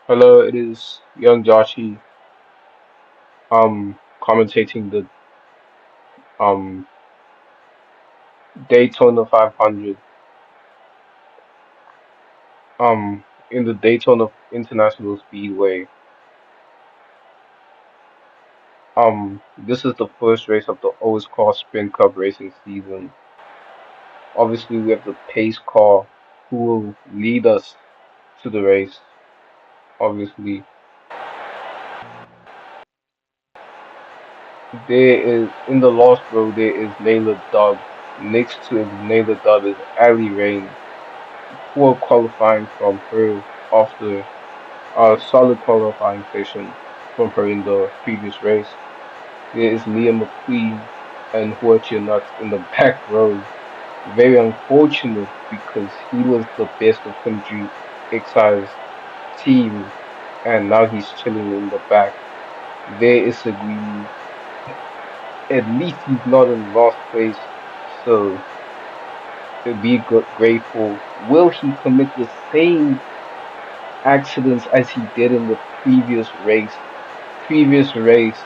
Hello, it is young Joshi commentating the um Daytona 500 in the Daytona International Speedway. This is the first race of the Always Car Sprint Cup racing season. Obviously, we have the pace car who will lead us to the race. Obviously, there is in the last row there is Layla Dub. Next to Layla Dub is Ali Rain. Poor qualifying from her after a solid qualifying session from her in the previous race. There is Liam McQueen and Huachi Nuts in the back row. Very unfortunate because he was the best of 23 Excise team and now he's chilling in the back. There is Seguini. At least he's not in last place, so be grateful. Will he commit the same accidents as he did in the previous race? Previous race,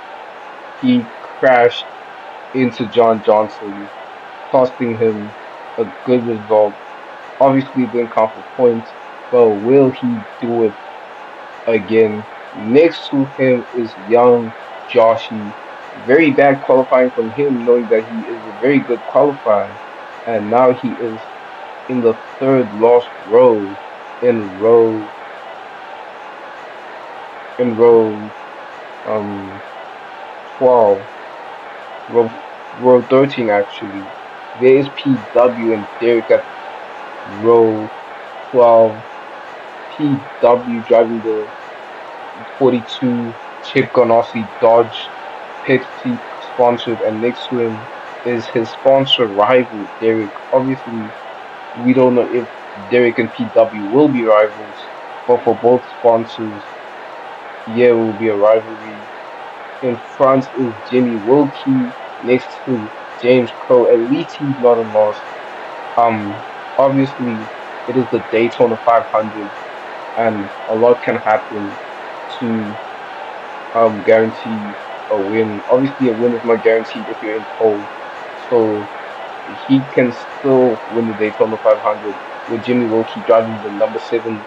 he crashed into John Johnson, costing him a good result. Obviously, it didn't count for points, but will he do it again? Next to him is young Joshi. Very bad qualifying from him, knowing that he is a very good qualifier, and now he is in the third last row in row 12 row row 13 actually. There is PW and Derek at row 12. PW driving the 42 Chip Ganassi Dodge Pepsi sponsored, and next to him is his sponsor rival Derek. Obviously, we don't know if Derek and PW will be rivals, but for both sponsors, yeah, it will be a rivalry. In front is Jimmy Wilkie next to James Crow. At least he's not a loss. Um, Obviously, it is the Daytona 500, and a lot can happen to guarantee a win. Obviously, a win is not guaranteed if you're in pole, so he can still win the Daytona 500 with Jimmy Wilkie driving the number seven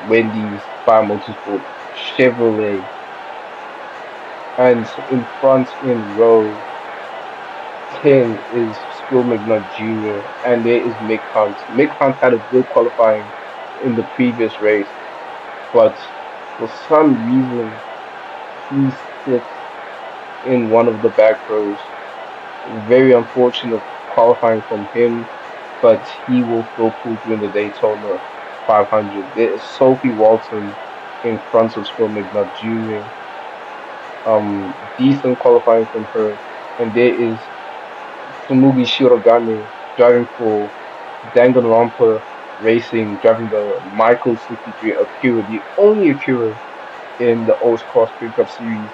Wendy's Fire Motorsport Chevrolet, and in front in row 10 is Spill McNutt Jr. and there is Mick Hunt. Mick Hunt had a good qualifying in the previous race, but for some reason he sits in one of the back rows. Very unfortunate qualifying from him, but he will still pull through in the Daytona 500. There is Sophie Walton in front of Spill McNutt Jr. Decent qualifying from her, and there is Tsumugi Shirogane driving for Danganronpa Racing, driving the Michael 63 Acura, the only Acura in the Oscar Sprint Cup Series.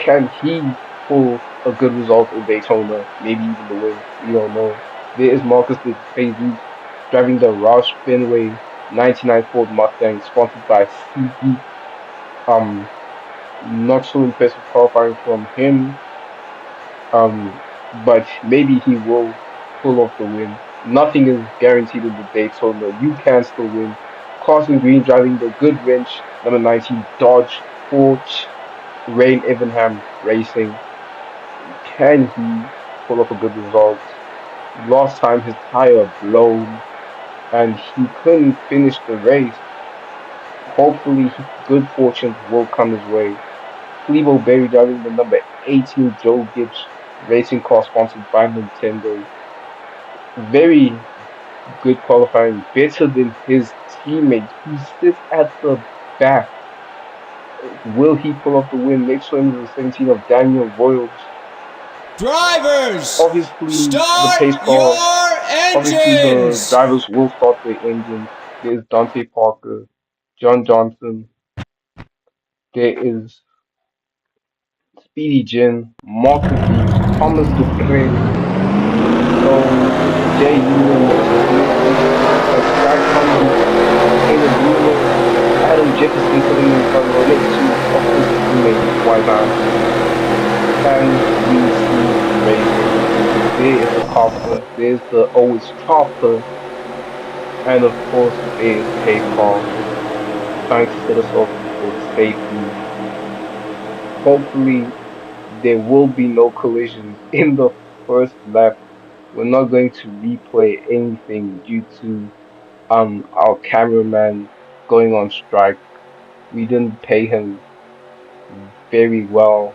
Can he pull a good result in Daytona? Maybe even the win. We don't know. There is Marcus de Jesus driving the Roush Fenway 99 Ford Mustang, sponsored by CP. Um, Not so impressive qualifying from him. But maybe he will pull off the win. Nothing is guaranteed in the Daytona. You can still win. Carson Green driving the good wrench number 19 Dodge Forge Rain Evenham Racing. Can he pull off a good result? Last time his tire blown and he couldn't finish the race. Hopefully, good fortunes will come his way. Clevo Berry driving the number 18 Joe Gibbs racing car sponsored by Nintendo. Very good qualifying, better than his teammate who sits at the back. Will he pull off the win? Next to him is the 17 of Daniel Royals. Drivers, Obviously, the start pace car. your Obviously, the engines! drivers will start their engines. There's Dante Parker, John Johnson. There is Speedy Jin, Marcus Leach, Thomas Dupree, Jay Hewlin, Justin Mason, Zach Cummins, Caleb Newman, Adam Jefferson putting in front row next to, of course, his teammate, Wise Man. And we see the race. There is the copper, there's the always chopper, and of course, there's K Car trying to set us off for the safety. Hopefully, there will be no collisions in the first lap. We're not going to replay anything due to our cameraman going on strike. We didn't pay him very well,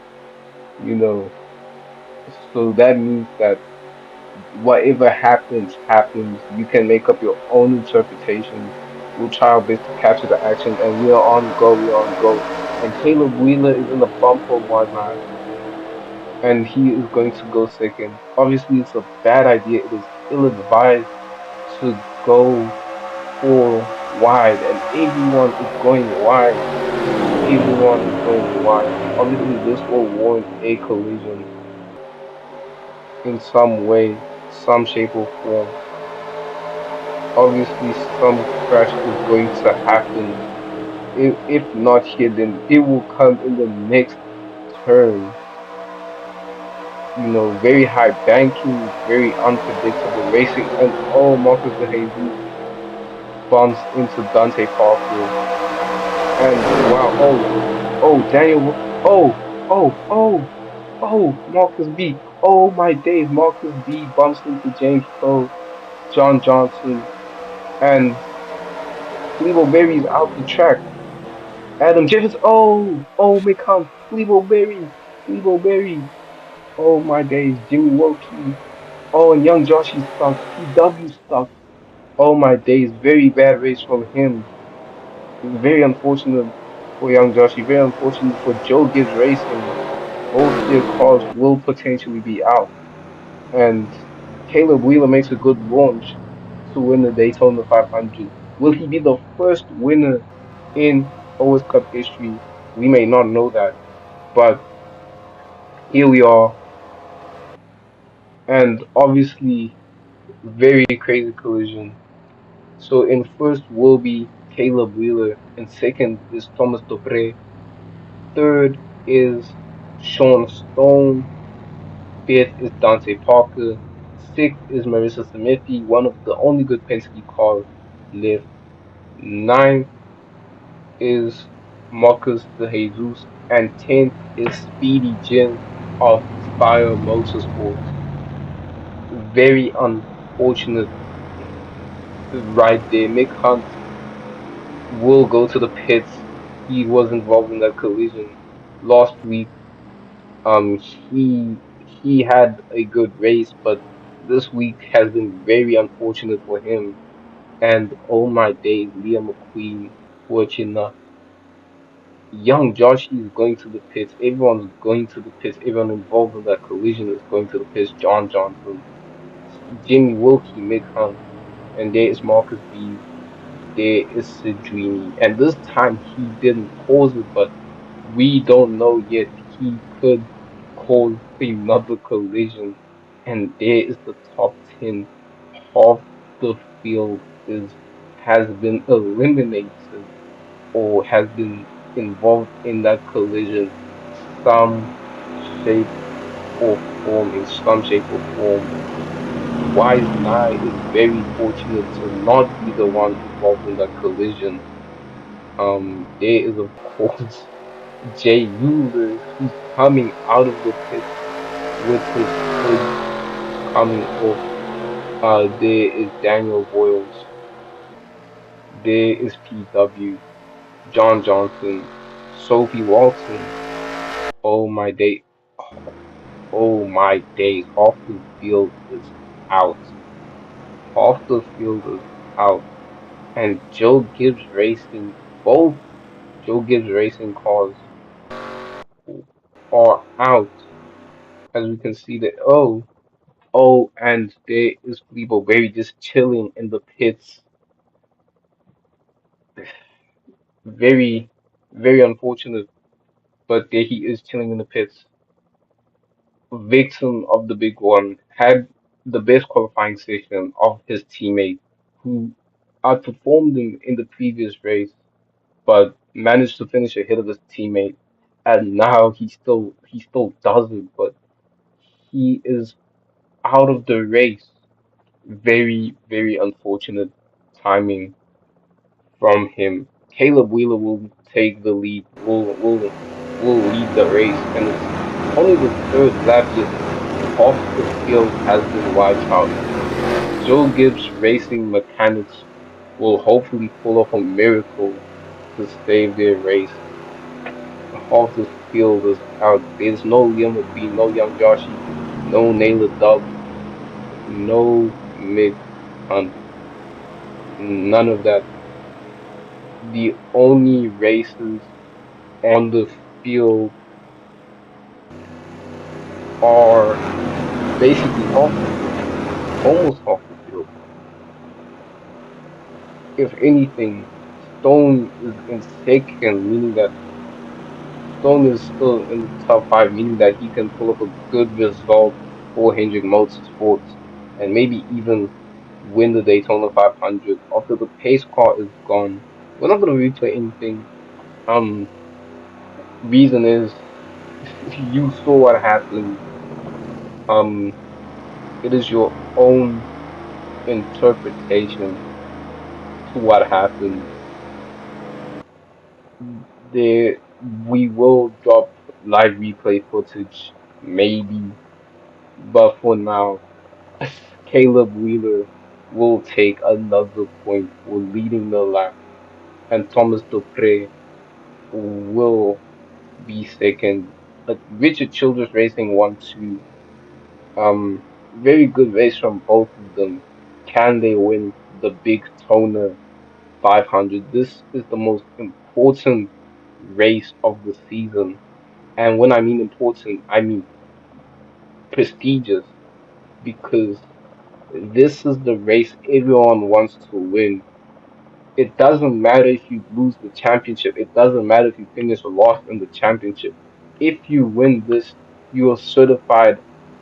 you know. So that means that whatever happens, happens. You can make up your own interpretations. We'll try our best to capture the action, and we are on go. We are on go. And Caleb Wheeler is in the bumper, wide man, and he is going to go second. Obviously, it's a bad idea. It is ill-advised to go four wide, and everyone is going wide. Everyone is going wide. Obviously, this will warrant a collision in some way, some shape or form. Obviously, some crash is going to happen. If not here, then it will come in the next turn. Very high banking, very unpredictable racing, and oh, Marcus de Jesus bumps into Dante Parker, and wow, Daniel, Marcus B, oh my days, Marcus B bumps into James Pro, John Johnson, and Clebo Berry's out the track. Adam Jeffers, McCown, Clebo Berry, oh my days, Jimmy Wilkie, and young Josh is stuck, PW stuck. Oh my days, very bad race from him. Very unfortunate for young Joshy. Very unfortunate for Joe Gibbs Racing. Both their cars will potentially be out. And Caleb Wheeler makes a good launch to win the Daytona 500. Will he be the first winner in OS Cup history? We may not know that, but here we are. And obviously, very crazy collision. So in first will be Caleb Wheeler, and second is Thomas Dopre. Third is Sean Stone. Fifth is Dante Parker. Sixth is Marissa Samithi, one of the only good Penske cars left. Ninth is Marcus de Jesus. And tenth is Speedy Jim of Fire Motorsports. Very unfortunate right there. Mick Hunt will go to the pits. He was involved in that collision last week. He had a good race, but this week has been very unfortunate for him. And oh my days, Liam McQueen, fortunate. Young Josh is going to the pits. Everyone's going to the pits. Everyone involved in that collision is going to the pits. John Johnson, Jimmy Wilkie, Mick Hunt, and there is Marcus B. There is Sidrini. And this time he didn't cause it, but we don't know yet. He could cause another collision. And there is the top 10. Half the field is has been eliminated or has been involved in that collision some shape or form, in some shape or form. Wise Nye is very fortunate to not be the one involved in that collision. There is of course Jay Euler who's coming out of the pits with his hood coming off. There is Daniel Boyles. There is PW, John Johnson, Sophie Walton. Oh my day, oh my days. Half the field is out. Half the field is out. And Joe Gibbs Racing, both Joe Gibbs Racing cars are out. As we can see that, and there is Lebo Berry just chilling in the pits. Very, very unfortunate, but there he is chilling in the pits. Victim of the big one, had the best qualifying session of his teammate who outperformed him in the previous race. but managed to finish ahead of his teammate. And now he still does it, but he is out of the race. Very, very unfortunate timing from him. Caleb Wheeler will take the lead, will lead the race, and it's only the third lap, yet half the field has been wiped out. Joe Gibbs Racing Mechanics will hopefully pull off a miracle to save their race. Half the field is out. There's no Liam McQueen, no Young Joshi, no Naylor Dub, no Mick Hunt, none of that. The only races on the field are basically half the field, almost half the field. If anything, Stone is in second, meaning that Stone is still in the top five, meaning that he can pull up a good result for Hendrick Motorsports and maybe even win the Daytona 500 after the pace car is gone. We're not going to replay anything. Um, reason is you saw what happened. Um, it is your own interpretation to what happened. There, we will drop live replay footage, maybe, but for now, Caleb Wheeler will take another point for leading the lap, and Thomas Dupre will be second. But Richard Childress Racing won two. Very good race from both of them. Can they win the big Toner 500? This is the most important race of the season. And when I mean important, I mean prestigious because this is the race everyone wants to win. It doesn't matter if you lose the championship. It doesn't matter if you finish lost in the championship. If you win this, you are certified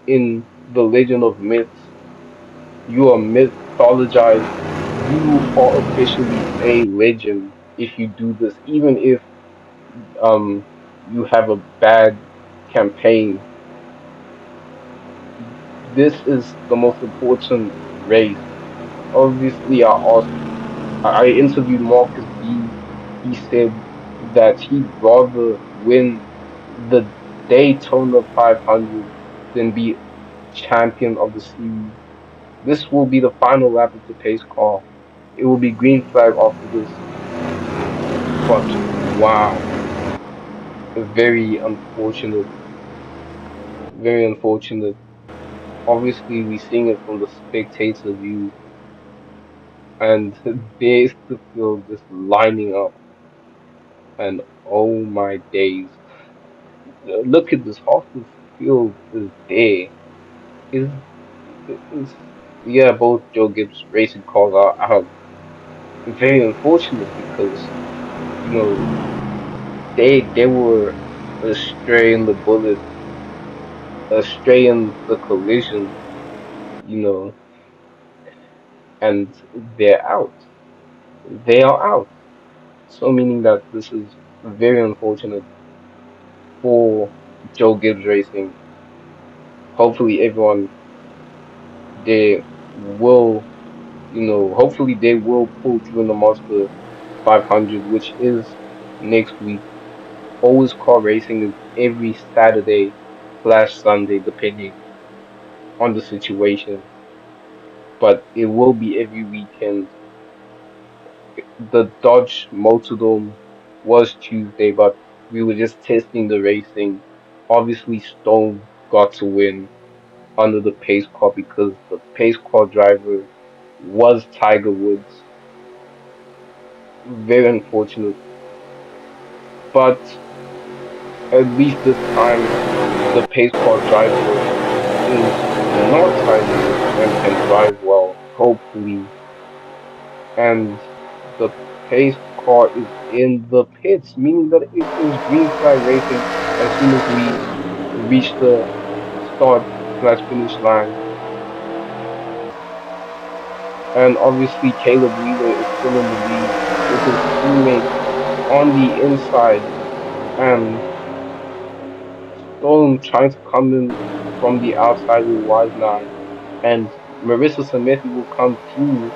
in the Legend of Myths. You are mythologized. You are officially a legend if you do this, even if um you have a bad campaign. This is the most important race. Obviously, I interviewed Marcus B. He said that he'd rather win the Daytona 500 than be champion of the series. This will be the final lap of the pace car. It will be green flag after this. But wow, very unfortunate. Very unfortunate. Obviously, we're seeing it from the spectator view, and there's the field just lining up. And oh my days. Look at this. Half the field is there. Is is yeah, both Joe Gibbs racing cars are out. Very unfortunate because you know they were astray in the bullet, astray in the collision, you know, and they're out. They are out. So meaning that this is very unfortunate for Joe Gibbs Racing. Hopefully everyone they will, hopefully they will pull through in the Monster 500, which is next week. Always car racing is every Saturday slash Sunday, depending on the situation, but it will be every weekend. The Dodge Motordome was Tuesday, but we were just testing the racing. Obviously, Stone got to win under the pace car because the pace car driver was Tiger Woods. Very unfortunate, but at least this time the pace car driver is not Tiger Woods and can drive well, hopefully. And the pace car is in the pits, meaning that it is green flag racing as soon as we reach the start slash finish line. And obviously, Caleb Wheeler is still in the lead with his teammate on the inside, and Stone trying to come in from the outside with wide nine, and Marissa Smith will come through.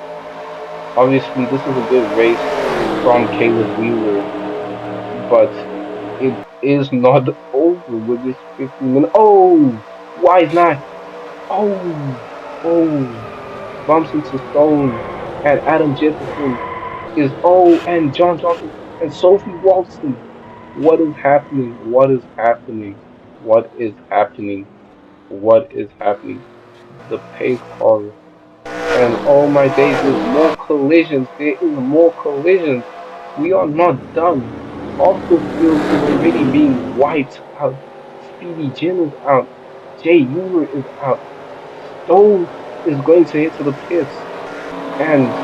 Obviously, this is a good race from Caleb Wheeler, but it is not over with this 15 minute. Oh, wide nine. Oh, oh, bumps into Stone, and Adam Jefferson is and John Johnson and Sophie Walton. What is happening? What is happening? What is happening? What is happening? The pace car, and oh my days, there's more collisions. There is more collisions. We are not done. Half the field is already being wiped out. Speedy Jim is out. Jay Euler is out. Stone is going to hit to the pits. And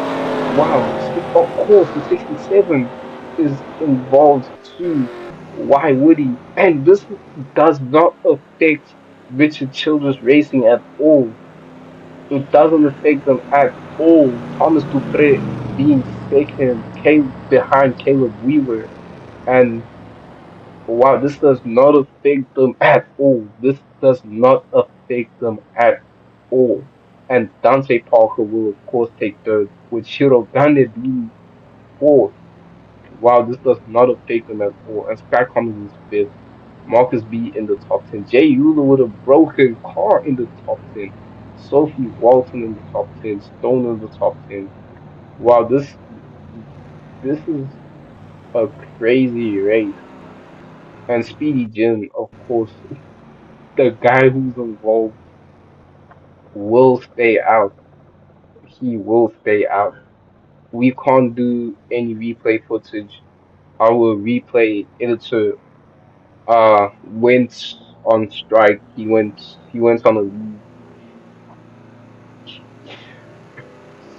wow, of course, the 67 is involved too. Why would he? And this does not affect Richard Childress Racing at all. It doesn't affect them at all. Thomas Dupre being second, behind Caleb Wheeler, and wow, this does not affect them at all. This does not affect them at all. And Dante Parker will of course take third, with Shiro Gane being fourth. Wow, this does not affect them at all. And Scott Cummings is fifth. Marcus B in the top 10. Jay Euler with a broken car in the top 10. Sophie Walton in the top 10. Stone in the top 10. Wow, this is a crazy race. And Speedy Jim, of course, the guy who's involved will stay out. He will stay out. We can't do any replay footage. I will replay editor went on strike. He went on a leave.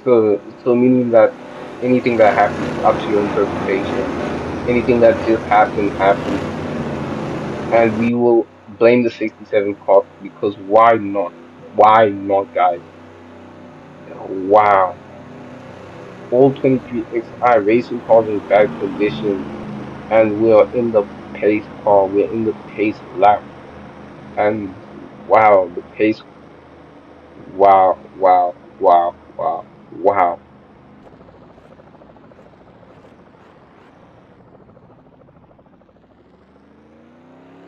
So meaning that anything that happens is up to your interpretation. Anything that just happened, and we will blame the 67 cop because why not? Why not, guys? Wow. All 23XI racing cars in bad condition, and we are in the pace car. We're in the pace lap, and wow, the pace. Wow, wow, wow, wow, wow.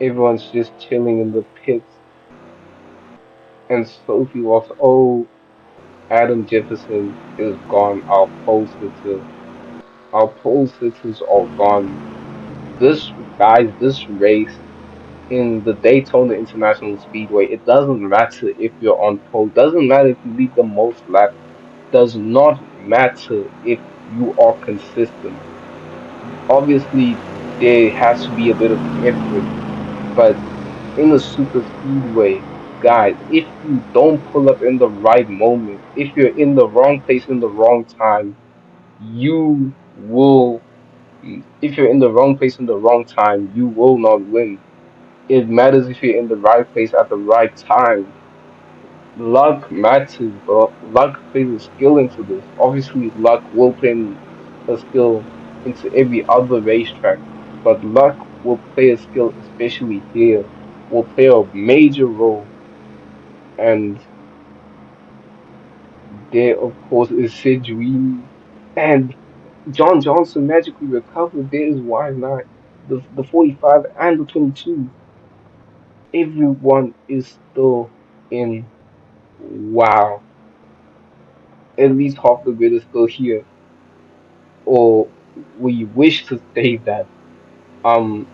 Everyone's just chilling in the pits, and Sophie walks. Oh, Adam Jefferson is gone. Our pole sitters are gone. This guys, this race in the Daytona International Speedway, it doesn't matter if you're on pole, doesn't matter if you lead the most laps, does not matter if you are consistent. Obviously, there has to be a bit of effort, but in a super speedway, guys, if you don't pull up in the right moment, if you're in the wrong place in the wrong time, you will, if you're in the wrong place in the wrong time, you will not win. It matters if you're in the right place at the right time. Luck matters, but luck plays a skill into this. Obviously, luck will play a skill into every other racetrack, but luck will play a skill, especially here, will play a major role. And there, of course, is Sid Sweeney, and John Johnson magically recovered. There is why not the 45 and the 22. Everyone is still in. Wow, at least half the grid is still here, or we wish to say that um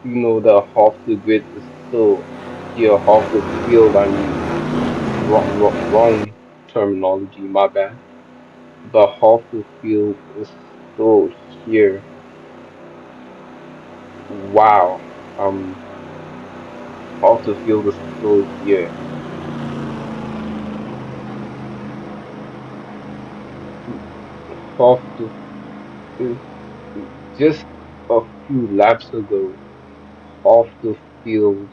the half the grid is still here, half the field. I mean, wrong terminology, my bad. The half the field is still here. Wow, half the field is still here. Half the is just a few laps ago, half the field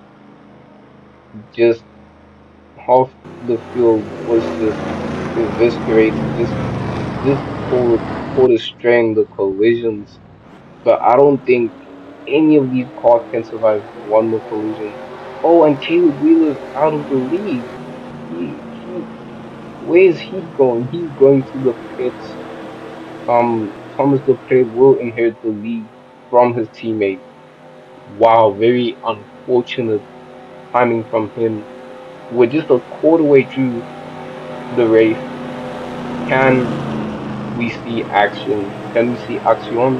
just half the field was just eviscerated, just pulled a string, the collisions. but I don't think any of these cars can survive one more collision. Oh, and Caleb Wheeler's out of the lead. He where's he going? He's going to the pits. Thomas Dupree will inherit the lead from his teammate. Wow, very unfortunate timing from him. We're just a quarter way through the race. Can we see action? Can we see action?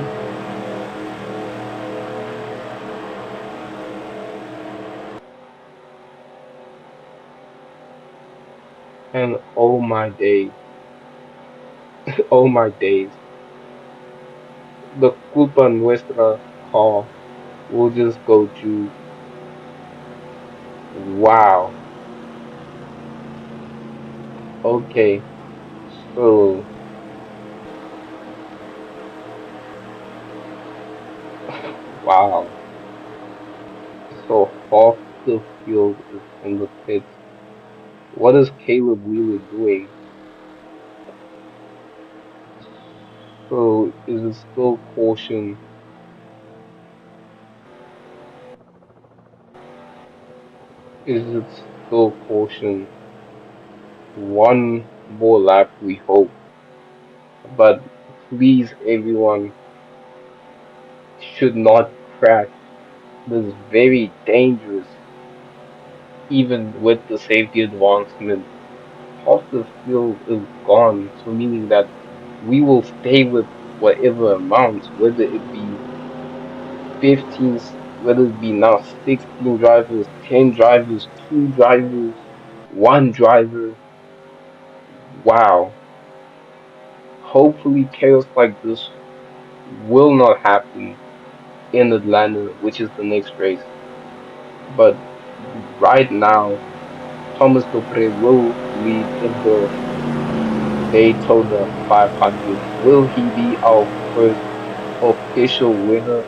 And oh my days, oh my days, the culpa nuestra car will just go through. Wow. Okay. So, wow. So half the field is in the pits. What is Caleb Wheeler doing? So is it still caution? Is it still caution? One more lap, we hope. But please, everyone should not crash. This is very dangerous, even with the safety advancement. Half the field is gone, so meaning that we will stay with whatever amount, whether it be 15, whether it be now 16 drivers, 10 drivers, 2 drivers, 1 driver. Wow. Hopefully, chaos like this will not happen in Atlanta, which is the next race. But right now, Thomas Dupre will lead in the Daytona 500. Will he be our first official winner,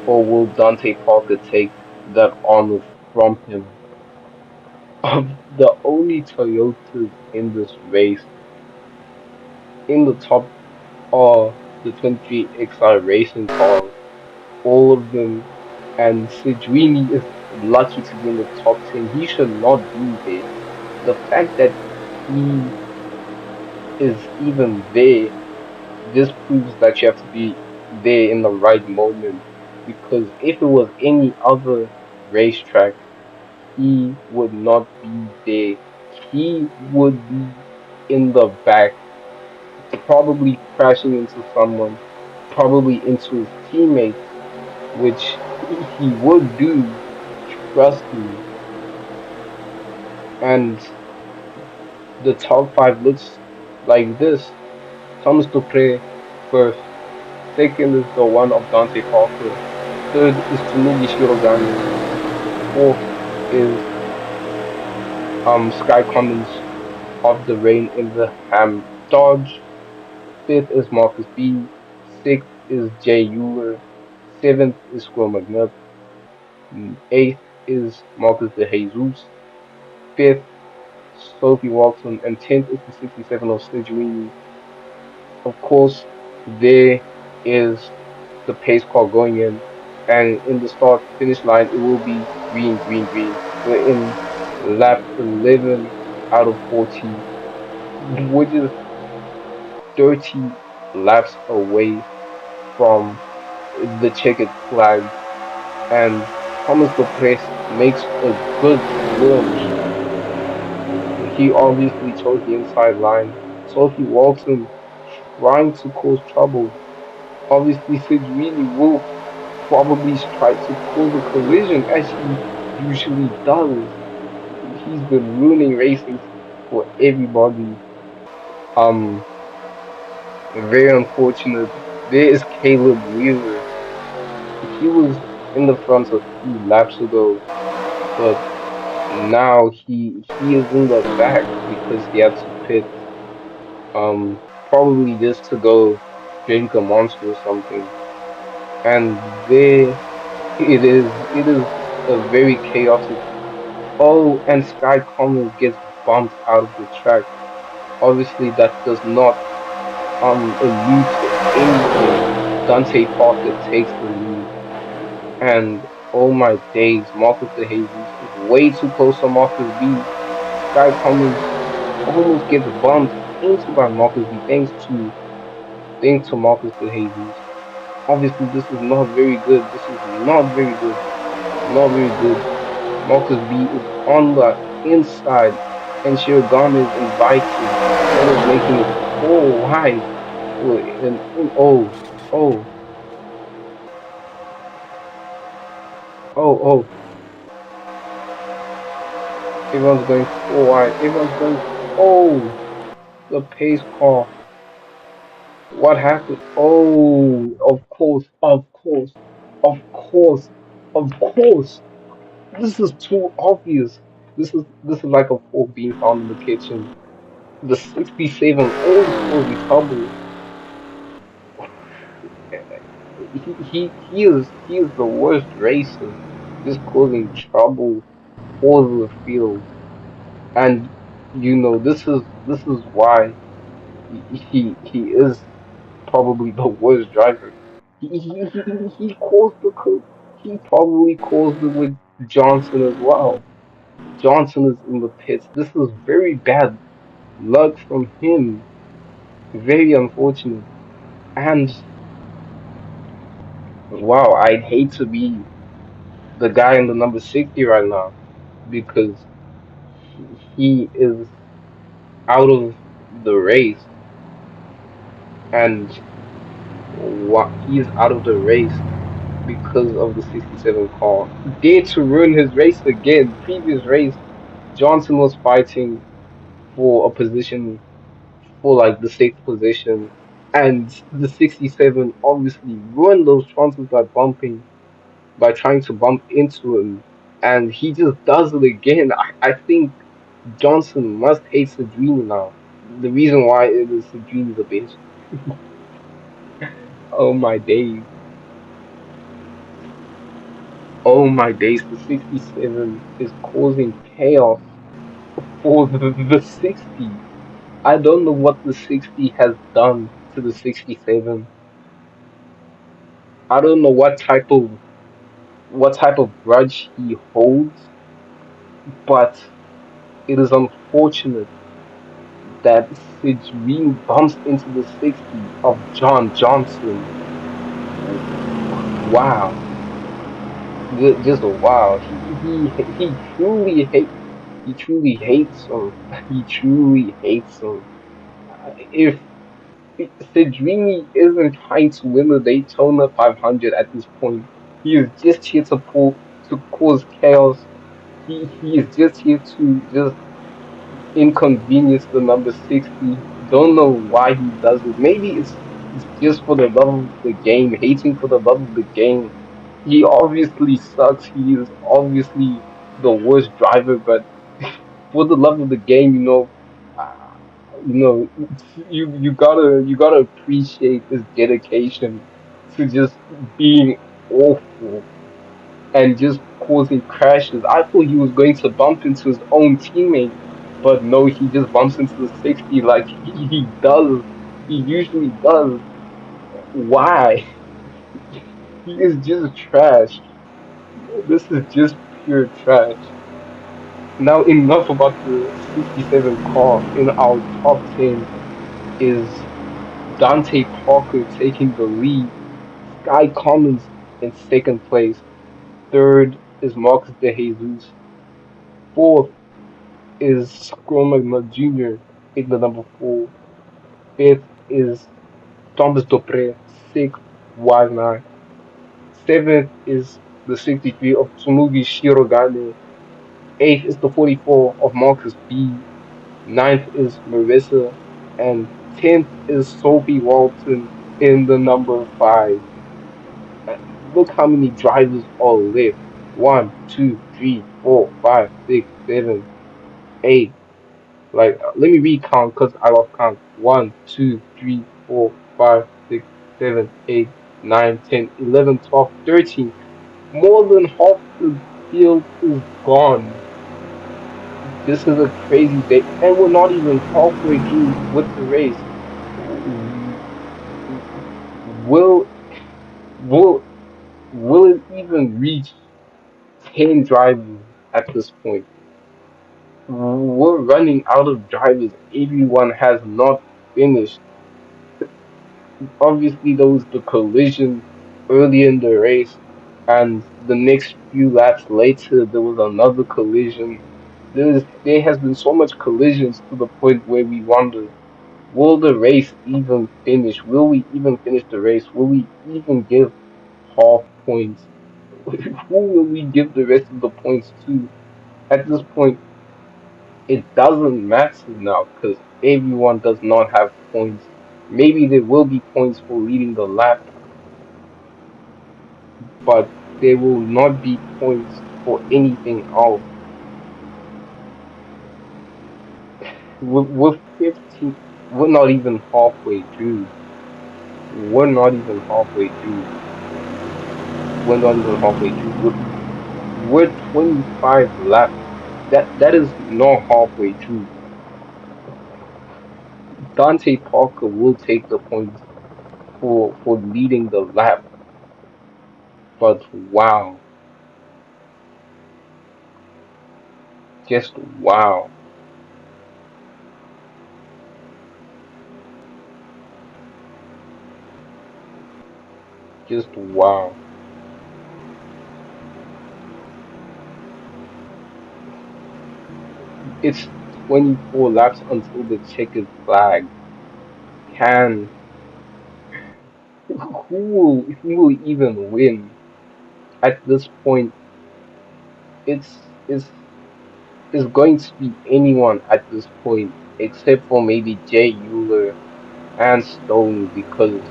or will Dante Parker take that honor from him? Of the only Toyotas in this race, in the top are the 23 XR racing cars, all of them, and Sidrini is lucky to be in the top 10. He should not be there. The fact that he is even there, this proves that you have to be there in the right moment. Because if it was any other racetrack, he would not be there. He would be in the back, probably crashing into someone, probably into his teammates, which he would do, trust me. And the top five looks like this. Thomas Dupre first. Second is the one of Dante Parker. Third is Tsunogi Shirogane. Fourth is Sky Commons of the Rain in the Ham Dodge. Fifth is Marcus B. Sixth is Jay Euler. Seventh is Squirrel McNutt. Eighth is Marcus de Jesus. Fifth, Sophie Walton. And tenth is the 67 of Sejuini. Of course, there is the pace car going in. And in the start finish line, it will be green, green, green. We're in lap 11 out of 40, which is 30 laps away from the checkered flag. And Thomas Lopez makes a good launch. He obviously chose the inside line. Sophie Walton trying to cause trouble. Obviously, Sidrini will probably try to cause a collision as he usually does. He's been ruining racing for everybody. Um, very unfortunate. There is Caleb Wheeler. He was in the front a few laps ago, but now he is in the back because he had to pit. Probably just to go drink a monster or something. And there it is. It is a very chaotic. Oh, and Sky Commons gets bumped out of the track. Obviously, that does not allude to anything. Dante Parker takes the lead. And oh my days, Marcus De Jesus is way too close to Marcus B. Sky Cummins almost gets bumped into by Marcus B thanks to Marcus De Jesus. Obviously this is not very good. This is not very good. Not very good. Marcus B is on the inside and Shirogane is invited instead of making it four wide. Oh, oh, oh. Everyone's going four wide. Everyone's going. Oh, the pace car. What happened? Oh, of course. This is too obvious. This is like a fork being found in the kitchen. The 67 always causing trouble. He is the worst racer, just causing trouble all over the field. And this is why he is probably the worst driver. He caused he probably caused it with Johnson as well. Johnson is in the pits. This is very bad luck from him. Very unfortunate. And wow, I'd hate to be the guy in the number 60 right now because he is out of the race and what he is out of the race because of the 67 car. Dared to ruin his race again. Previous race, Johnson was fighting for a position for like the sixth position, and the 67 obviously ruined those chances by trying to bump into him, and he just does it again. I think Johnson must hate Cedrini now. The reason why it is Cedrini's a bitch. Oh my days. Oh my days. The 67 is causing chaos for the 60. I don't know what the 60 has done to the 67. I don't know what type of grudge he holds, but it is unfortunate that Sidrine bumps into the 60 of John Johnson. W- Wow, just wow. He truly hates him. He truly hates him. If Sidrini isn't trying to win the Daytona 500 at this point, he is just here to cause chaos. He is just here to just inconvenience the number 60. Don't know why he does it. Maybe it's just for the love of the game, hating for the love of the game. He obviously sucks. He is obviously the worst driver, but for the love of the game, uh, you know, you gotta appreciate his dedication to just being awful and just causing crashes. I thought he was going to bump into his own teammate, but no, he just bumps into the 60 like he does. He usually does. Why? He is just trash. This is just pure trash. Now, enough about the 67 car. In our top 10 is Dante Parker taking the lead, Sky Commons in second place, third is Marcus De Jesus, fourth is Scrumagna Jr. in the number four. Fifth is Thomas Dopre, sixth Wagner. Seventh is the 63 of Tsunugi Shirogane. Eighth is the 44 of Marcus B. Ninth is Marissa. And 10th is Sophie Walton in the number five. Look how many drivers are left. One, two, three, four, five, six, seven, eight. Like, let me recount because I lost count. 1, 2, 3, 4, 5, 6, 7, 8, 9, 10, 11, 12, 13. More than half the field is gone. This is a crazy day, and we're not even halfway through with the race. W- Will Will will it even reach 10 drivers at this point? We're running out of drivers. Everyone has not finished. Obviously, there was the collision early in the race, and the next few laps later, there was another collision. There has been so much collisions to the point where we wonder, will the race even finish? Will we even finish the race? Will we even give half points? Who will we give the rest of the points to? At this point, it doesn't matter now because everyone does not have points. Maybe there will be points for leading the lap, but there will not be points for anything else. With 15, we're not even halfway through. We're not even halfway through. We're not even halfway through. We're 25 laps. That is not halfway through. Dante Parker will take the points for leading the lap, but wow, just wow, just wow. It's 24 laps until the checkered flag. Can who will even win at this point? It's going to be anyone at this point except for maybe Jay Euler and Stone because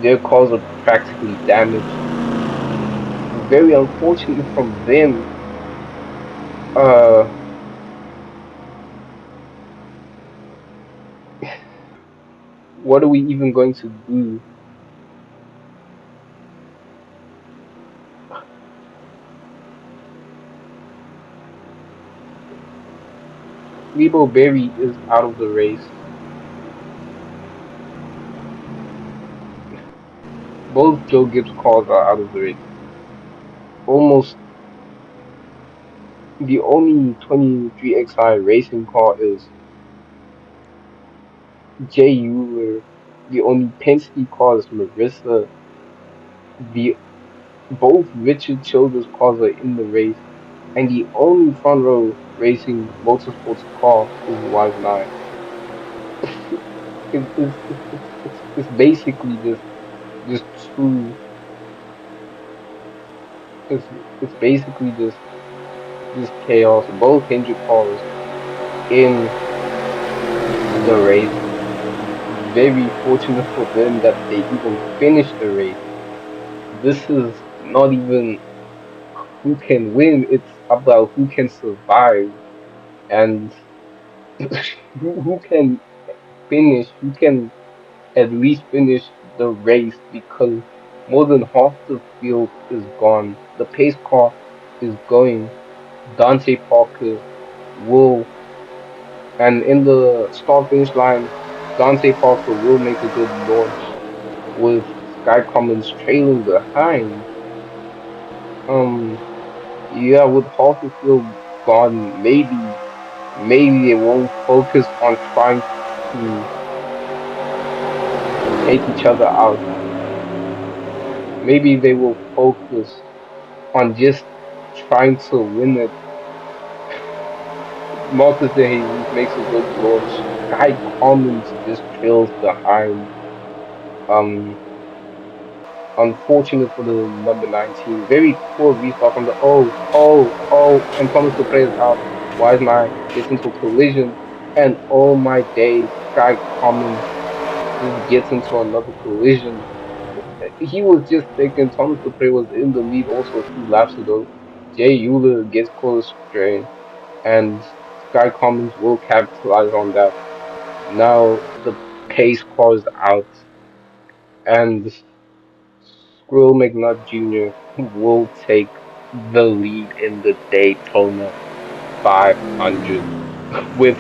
their cars are practically damaged. Very unfortunate from them. Uh, what are we even going to do? Lebo Berry is out of the race. Both Joe Gibbs cars are out of the race. Almost the only 23XI racing car is Jay Euler. The only Penske car is Marissa. The both Richard Childress cars are in the race, and the only front row racing motorsports car is Wise Nine. It's basically just true. It's it's basically just chaos. Both Hendrick cars in the race. Very fortunate for them that they even finished the race. This is not even who can win, it's about who can survive and who can finish, who can at least finish the race because more than half the field is gone. The pace car is going. Dante Parker will, and in the start finish line, Dante Parker will make a good launch with Sky Commons trailing behind. Um, yeah, with half the field gone, maybe they won't focus on trying to take each other out. Maybe they will focus on just trying to win it. Marcus De Jesus makes a good launch. Sky Commons just trails behind. Um, Unfortunate for the number 19. Very poor restart from the and Thomas Dupree is out. Wise Nine gets into a collision, and oh my days, Sky Commons just gets into another collision. He was just thinking Thomas Dupree was in the lead also a few laps ago. Jay Euler gets caught astray, and Sky Commons will capitalize on that. Now the pace car is out, and Squirrel McNutt Jr. will take the lead in the Daytona 500 with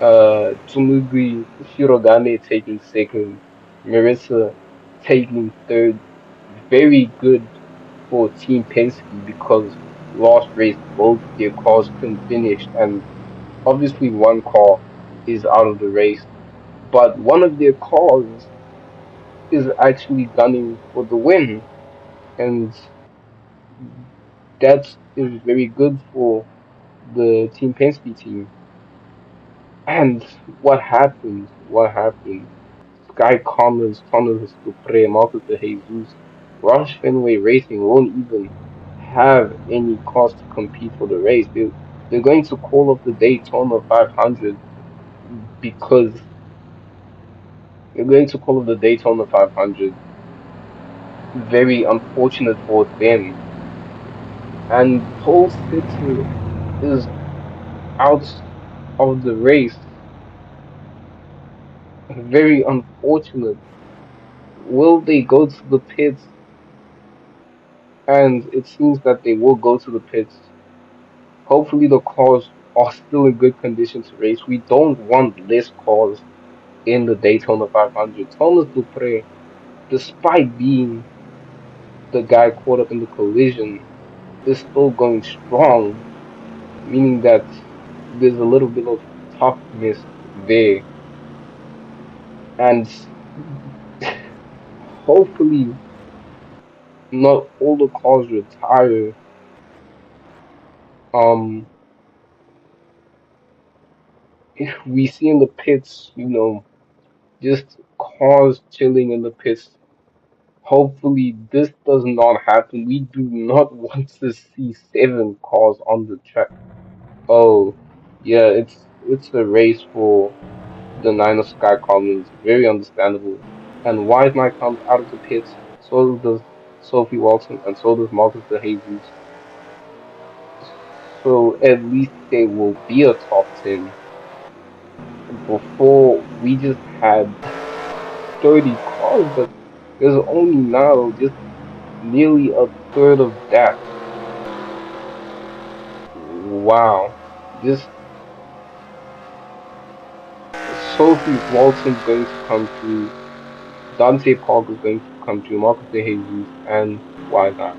Tsumugi Shirogane taking second. Marissa taking third. Very good for Team Penske because last race both their cars couldn't finish, and obviously one car is out of the race, but one of their cars is actually gunning for the win, and that is very good for the Team Penske team. And what happened? What happened? Sky Commons, Tunnels to Pre, Marcus de Jesus, Rush Fenway Racing won't even have any cars to compete for the race. They're going to call up the Daytona 500 because they're going to call up the Daytona 500. Very unfortunate for them. And Pole Sitter is out of the race. Very unfortunate. Will they go to the pits? And it seems that they will go to the pits. Hopefully, the cars are still in good condition to race. We don't want less cars in the Daytona 500. Thomas Dupre, despite being the guy caught up in the collision, is still going strong, meaning that there's a little bit of toughness there. And hopefully, not all the cars retire. Um, if we see in the pits, just cars chilling in the pits. Hopefully, this does not happen. We do not want to see seven cars on the track. Oh, yeah, it's a race for the Nine of Sky Commons. Very understandable. And Wise Knight comes out of the pits. So does Sophie Walton, and so does Marcus de Jesus. So at least there will be a top 10. Before, we just had 30 cars, but there's only now just nearly a third of that. Wow. This Sophie Walton's going to come through. Dante Parker's going to come through. Marcus De Jesus and why not?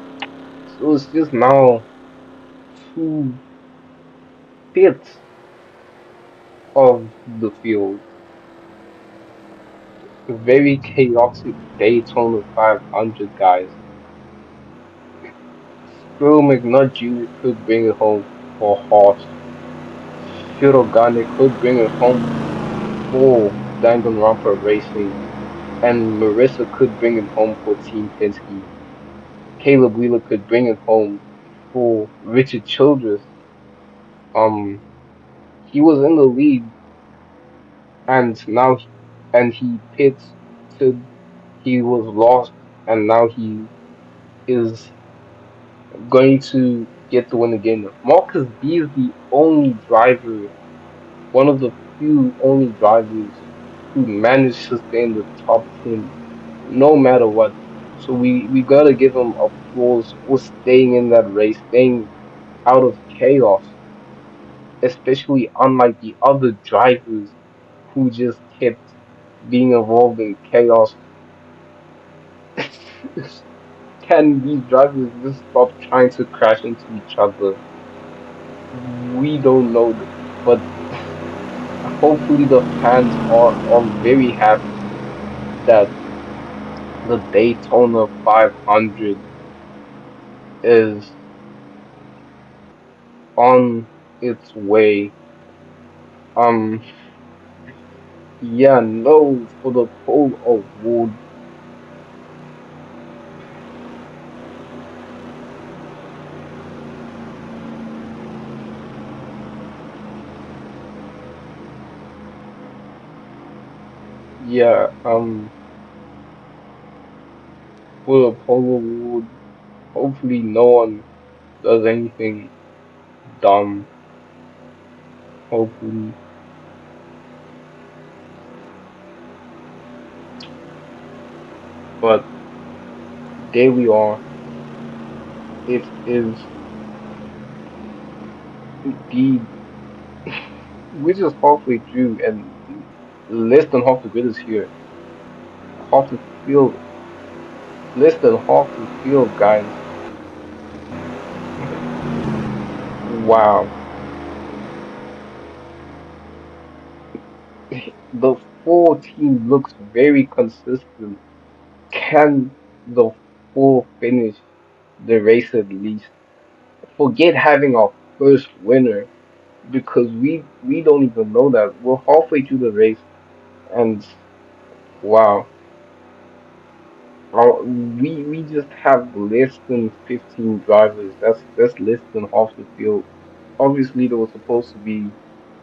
So it's just now two fifths of the field. Very chaotic Daytona 500 guys. Stroll McNutt Jr. could bring it home for Haas. Shirogane could bring it home for Danganronpa Racing. And Marissa could bring it home for Team Penske. Caleb Wheeler could bring it home for Richard Childress. Um, he was in the lead, and and he pits to he was lost, and now he is going to get the win again. Marcus B is the only driver, one of the few only drivers who managed to stay in the top 10 no matter what. So we gotta give him applause for staying in that race, staying out of chaos, especially unlike the other drivers who just kept being involved in chaos. Can these drivers just stop trying to crash into each other? We don't know, but hopefully the fans are very happy that the Daytona 500 is on its way. Um, yeah, no, for the pole award. Yeah, for the pole award, hopefully no one does anything dumb. Hopefully, but there we are. It is indeed. We're just halfway through, and less than half the grid is here. Half the field. Less than half the field, guys. Wow. The full team looks very consistent. Can the full finish the race at least? Forget having our first winner because we don't even know that. We're halfway through the race and wow. We just have less than 15 drivers. That's less than half the field. Obviously, there was supposed to be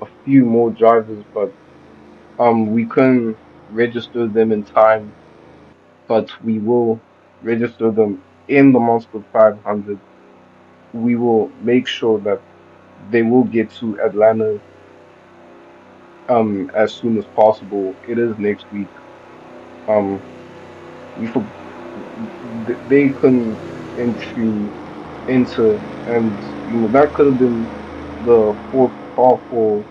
a few more drivers, but we couldn't register them in time. But we will register them in the Monster 500. We will make sure that they will get to Atlanta as soon as possible. It is next week. Um, we for they couldn't entry enter, and that could have been the fourth car for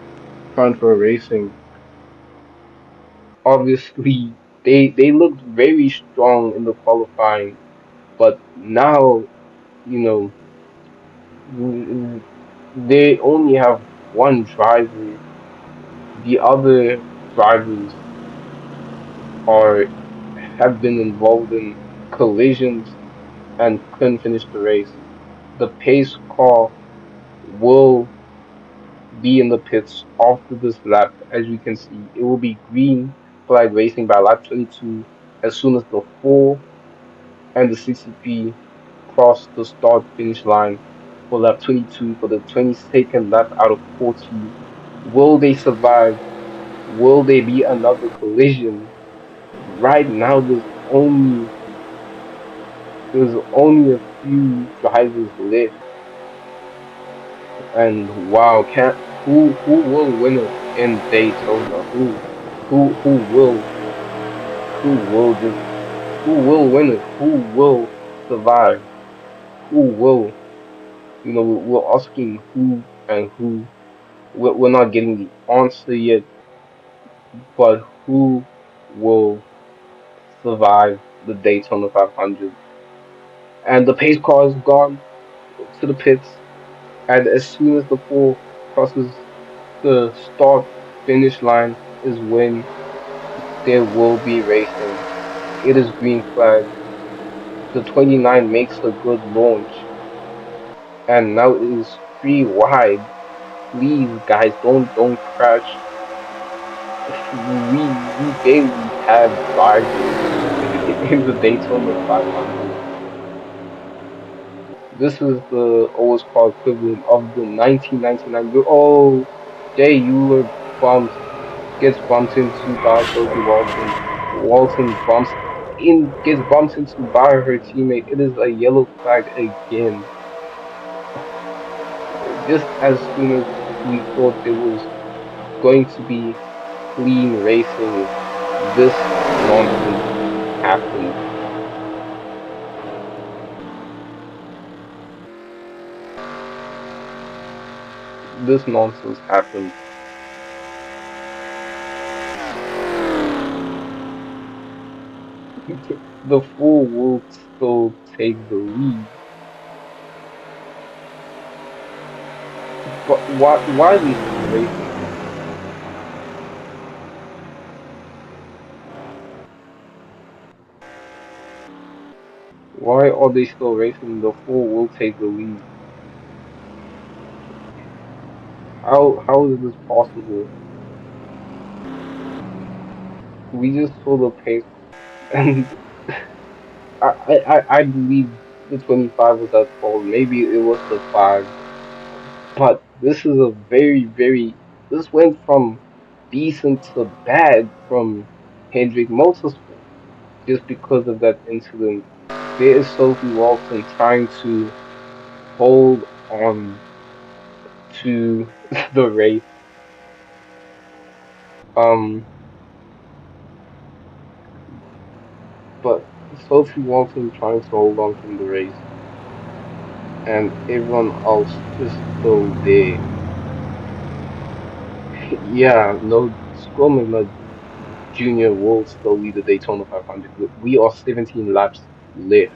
transfer racing. Obviously, they looked very strong in the qualifying, but now you know they only have one driver. The other drivers are have been involved in collisions and couldn't finish the race. The pace car will be in the pits after this lap. As you can see, it will be green flag racing by lap 22 as soon as the 4 and the 63 cross the start finish line for lap 22 for the 22nd lap out of 40. Will they survive? Will there be another collision? Right now, there's only a few drivers left, and wow, can who will win it in Daytona? Who will who will win it? Who will survive? Who will? We're asking who and who. We're not getting the answer yet, but who will survive the Daytona 500? And the pace car is gone to the pits, and as soon as the four crosses the start finish line is when there will be racing. It is green flag. The 29 makes a good launch, and now it is three wide. Please, guys, don't crash. We barely have drivers in the Daytona 500. This is the old car equivalent of the 1999. Oh, Jay, you were bumped. Gets bumped into by Sophie Walton. Walton gets bumped into by her teammate. It is a yellow flag again. Just as soon as we thought there was going to be clean racing, this nonsense happened. This nonsense happened. The fool will still take the lead. But why are they still racing? Why are they still racing? The fool will take the lead. How is this possible? We just saw the pace, and I believe the 25 was at fault. Maybe it was the 5, but this is a this went from decent to bad from Hendrick Motorsport just because of that incident. There is Sophie Walton trying to hold on to the race. Um, but Sophie Walton trying to hold on from the race, and everyone else is still there. Yeah, no, Scrum McNutt Jr. will still lead the Daytona 500. We are 17 laps. left.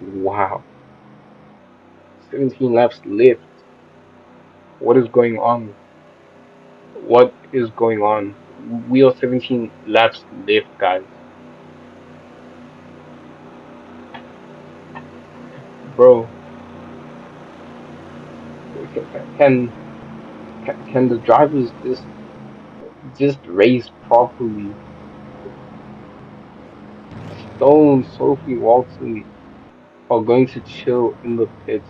Wow, 17 laps left. What is going on? What is going on? We are 17 laps left, guys. Bro, can can the drivers just race properly? Stone, Sophie, Walton are going to chill in the pits.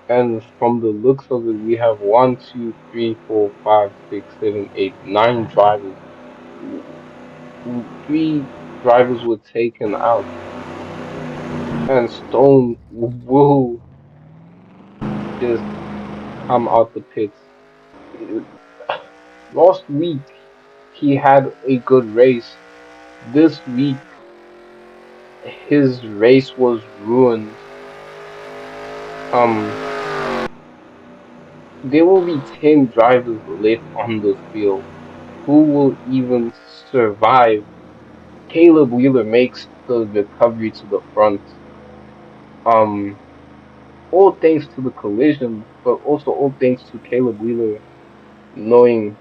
And from the looks of it, we have one, two, three, four, five, six, seven, eight, nine drivers. Three drivers were taken out, and Stone will just come out the pits. Last week, he had a good race. This week, his race was ruined. Um, there will be 10 drivers left on the field. Who will even survive? Caleb Wheeler makes the recovery to the front. Um, all thanks to the collision, but also all thanks to Caleb Wheeler knowing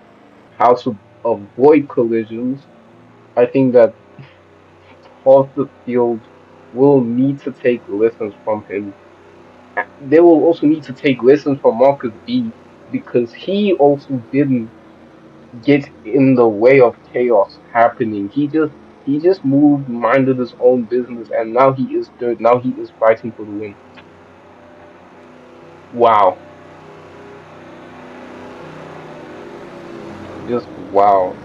how to avoid collisions. I think that half the field will need to take lessons from him. They will also need to take lessons from Marcus B because he also didn't get in the way of chaos happening. He just moved, minded his own business, and now he is third. Now he is fighting for the win. Wow, just wow.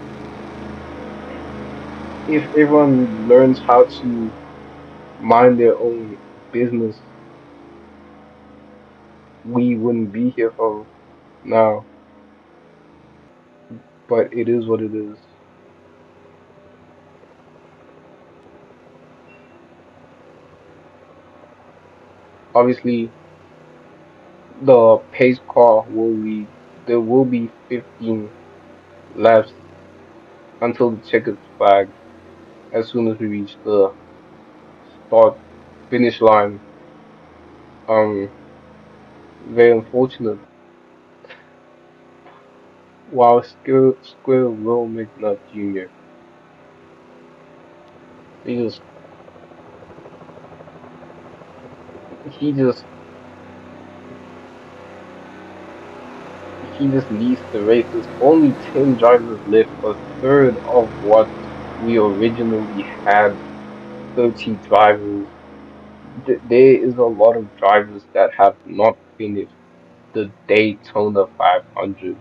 If everyone learns how to mind their own business, we wouldn't be here for now. But it is what it is. Obviously, the pace car will lead. There will be 15 laps until the checkered flag as soon as we reach the start finish line. Um, very unfortunate. While Square Will McNutt Jr. He just he just he just leads the race. There's only 10 drivers left, a third of what we originally had. 30 drivers. There is a lot of drivers that have not finished the Daytona 500.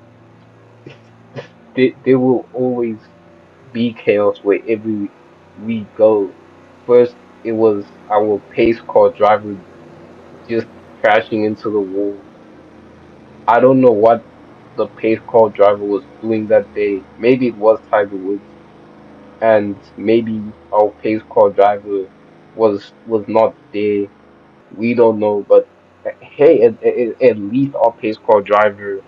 There will always be chaos wherever we go. First, it was our pace car driver just crashing into the wall. I don't know what the pace car driver was doing that day. Maybe it was Tiger Woods, and maybe our pace car driver was not there. We don't know, but hey, at least our pace car driver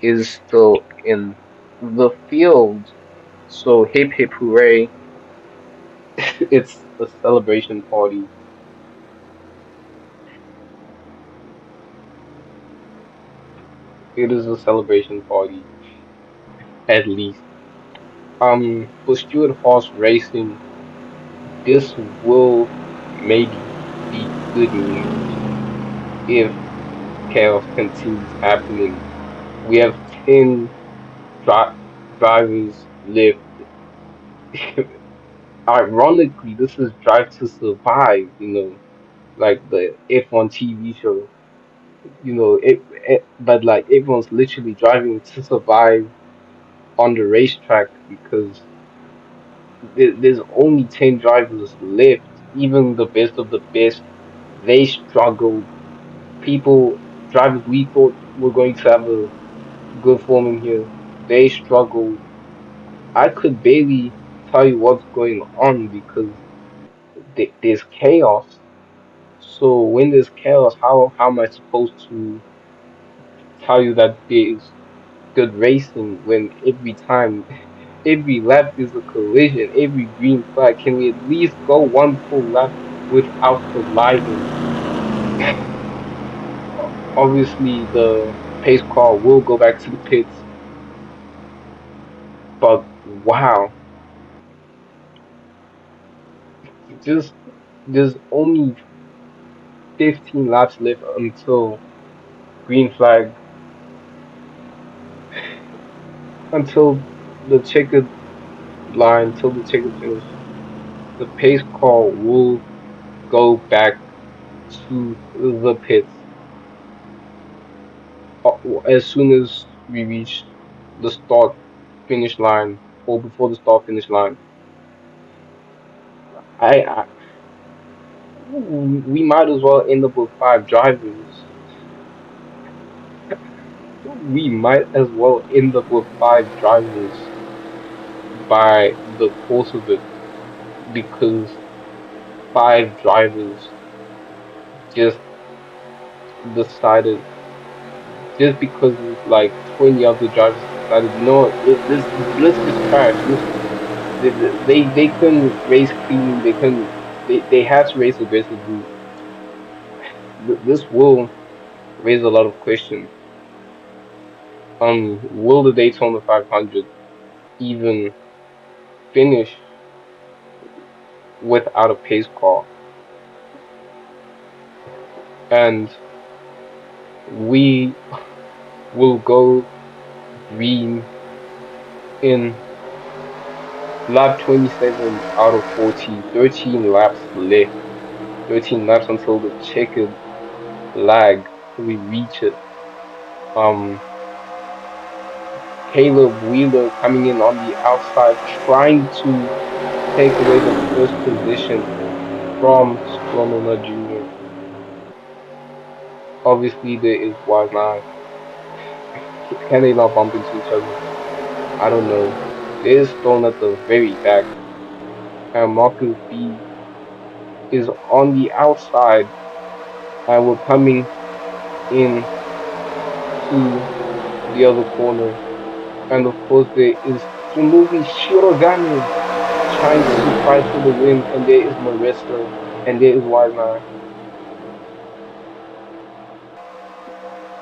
is still in the field. So hip hip hooray! It's a celebration party. It is a celebration party, at least. For Stuart Horse Racing, this will maybe be good news if chaos continues happening. We have 10 dri drivers left. Ironically, this is Drive to Survive, like the F1 TV show. But like everyone's literally driving to survive on the racetrack because there's only 10 drivers left. Even the best of the best, they struggled. Drivers we thought were going to have a good form in here, they struggled. I could barely tell you what's going on because there's chaos. So when there's chaos, how am I supposed to tell you that there's good racing when every time Every lap is a collision, every green flag. Can we at least go one full lap without colliding? Obviously, the pace car will go back to the pits, but wow, just there's only 15 laps left until green flag, until the checkered line, till the checkered finish. The pace car will go back to the pits as soon as we reach the start finish line or before the start finish line. I we might as well end up with five drivers. We might as well end up with five drivers by the course of it because five drivers just decided, just because like 20 other drivers decided, you know what, let's just crash. They couldn't race cleanly. They couldn't. They had to race aggressively. This will raise a lot of questions. Will the Daytona 500 even finish without a pace car? And we will go green in lap 27 out of 40. 13 laps left. 13 laps until the checkered flag. We reach it. Um, Caleb Wheeler coming in on the outside, trying to take away the first position from Strollman Jr. Obviously, there is wide nine. Can they not bump into each other? I don't know. There is Stone at the very back, and Marcus B is on the outside, and we're coming in to the other corner. And of course, there is Tsunobu Shirogane trying to fight for the win, and there is Marissa, and there is wide nine.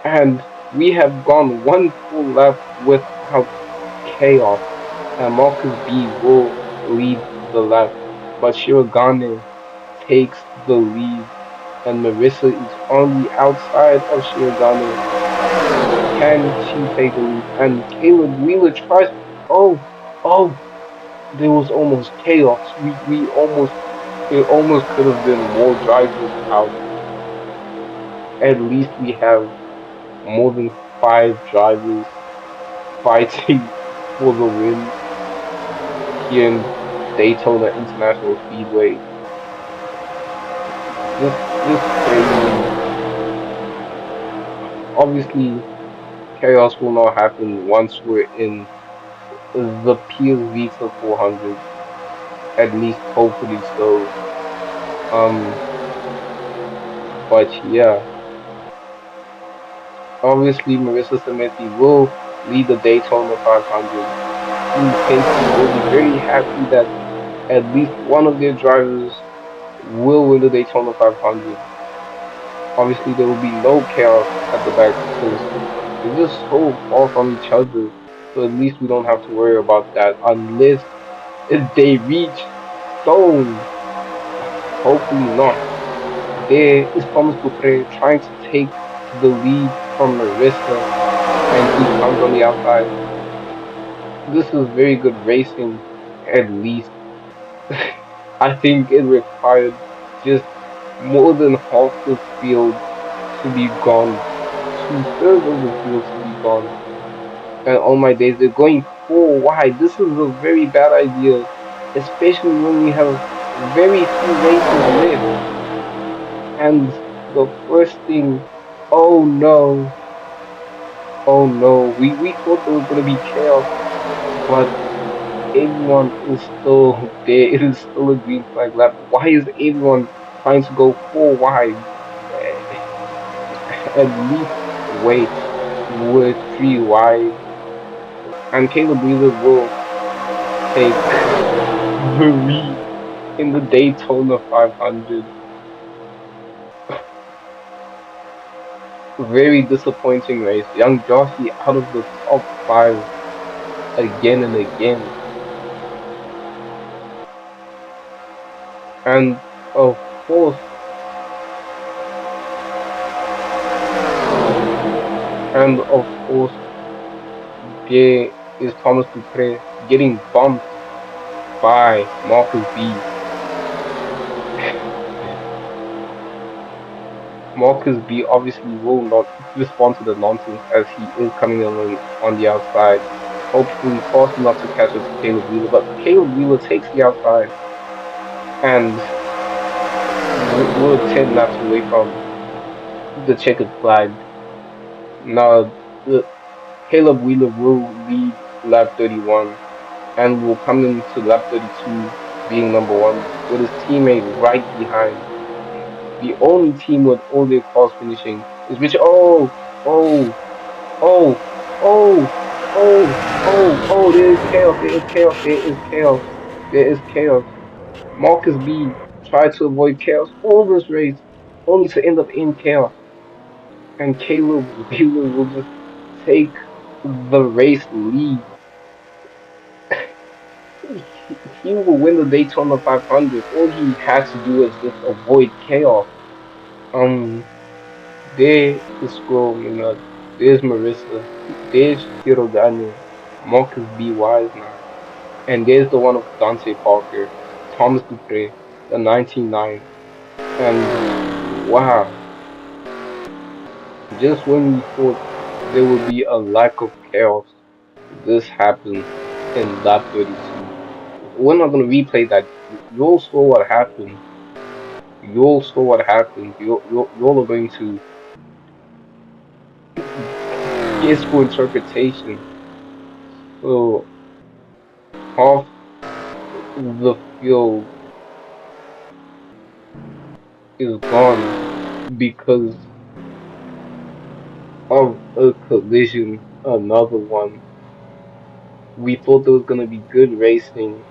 And we have gone one full lap without chaos, and Marcus B will lead the lap, but Shirogane takes the lead, and Marissa is on the outside of Shirogane. Can she take the lead? And Caleb Wheeler tries. Oh, oh, there was almost chaos. We almost, it almost could have been more drivers out. At least we have more than five drivers fighting for the win here in Daytona International Speedway. Just crazy. Obviously, chaos will not happen once we're in the Pure Vita 400. At least, hopefully so. Um, but yeah, obviously Marissa Sameti will lead the Daytona 500. Team Penske will be very happy that at least one of their drivers will win the Daytona 500. Obviously, there will be no chaos at the back because they're just so far from each other. So at least we don't have to worry about that unless they reach Stone. Hopefully not. There is Thomas Dupre trying to take the lead from Marissa, and he comes on the outside. This is very good racing, at least. I think it required just more than half the field to be gone, two-thirds of the field to be gone. And on my days, they're going four wide. This is a very bad idea, especially when we have very few races left. And the first thing, oh no, oh no, we thought there was gonna be chaos, but everyone is still there. It is still a green flag lap. Why is everyone trying to go four wide? Eh, At least wait with three wide. And Caleb Wheeler will. take the lead in the Daytona 500. Very disappointing race. Young Joshi out of the top five again and again. And of course, and of course, there is Thomas Dupré getting bumped by Marcus B. Marcus B obviously will not respond to the nonsense as he is coming in on the outside, hopefully fast enough to catch up to Caleb Wheeler. But Caleb Wheeler takes the outside and we're 10 laps away from the checkered flag. Now, the, Caleb Wheeler will lead lap 31 and will come into lap 32 being number one with his teammate right behind. The only team with all their cars finishing is which, oh, oh, oh, there is chaos, there is chaos, there is chaos. Marcus B tried to avoid chaos all this race, only to end up in chaos. And Caleb Wheeler will just take the race lead. He will win the Daytona 500. All he has to do is just avoid chaos. Um, there is Scroll, there's Marissa, there's Hirogane, Marcus B. Wise 9, and there's the one of Dante Parker, Thomas Dupré, the 99. And wow, just when we thought there would be a lack of chaos, this happens in lap 32. We're not going to replay that. You all saw what happened. You all saw what happened. You all are going to guess for interpretation. So half the field is gone because of a collision. Another one. We thought there was going to be good racing,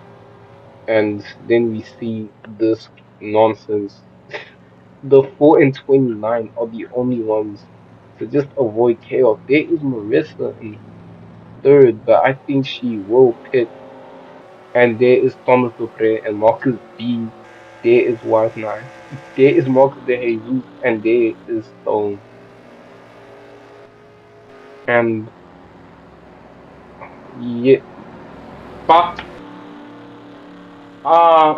and then we see this nonsense. The 4 and 29 are the only ones to just avoid chaos. There is Marissa in third, but I think she will pit. And there is Thomas Dupré and Marcus B. There is Wise 9. There is Marcus de Jesus, and there is Stone. And yeah, but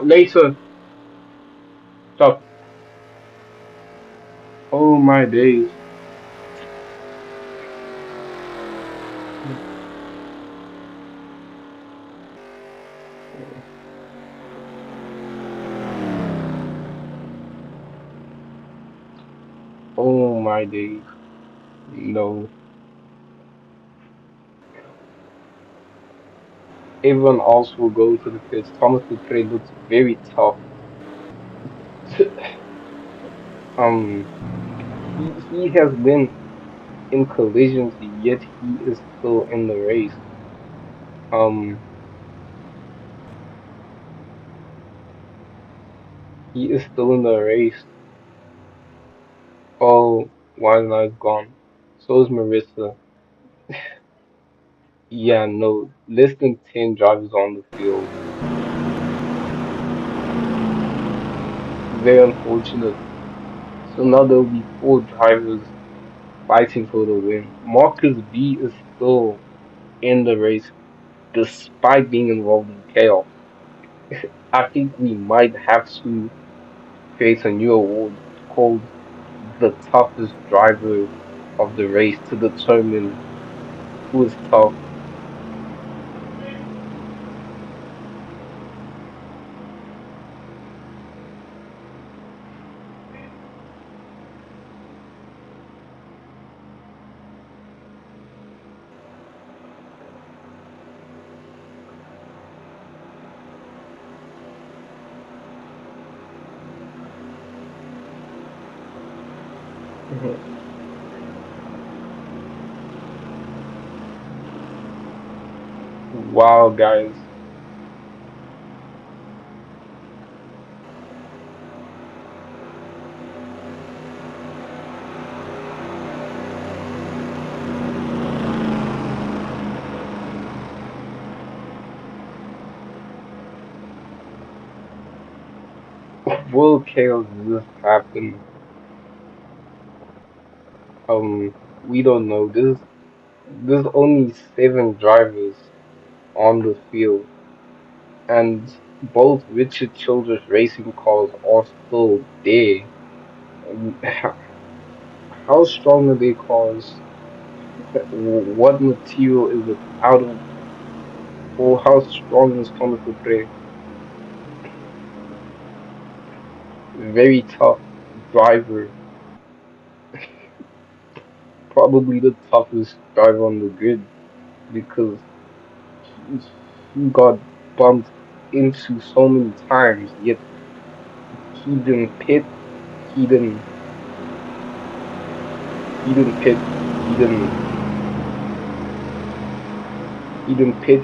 later, stop. Oh my days. Oh my days. No. Everyone else will go to the pits. Thomas Dupré looks very tough. Um, he has been in collisions, yet he is still in the race. Um, he is still in the race. Oh, Wildlife gone. So is Marissa. Yeah, no, less than 10 drivers on the field. Very unfortunate. So now there will be four drivers fighting for the win. Marcus B is still in the race despite being involved in chaos. I think we might have to create a new award called the toughest driver of the race to determine who is tough. Wow, guys. Will chaos just happen? We don't know. There's only seven drivers on the field, and both Richard Childress racing cars are still there. How strong are their cars? What material is it out of, or how strong is Thomas Dupree? Very tough driver, probably the toughest driver on the grid because he, he got bumped into so many times, yet he didn't pit, he didn't, he didn't pit, he didn't, he didn't pit,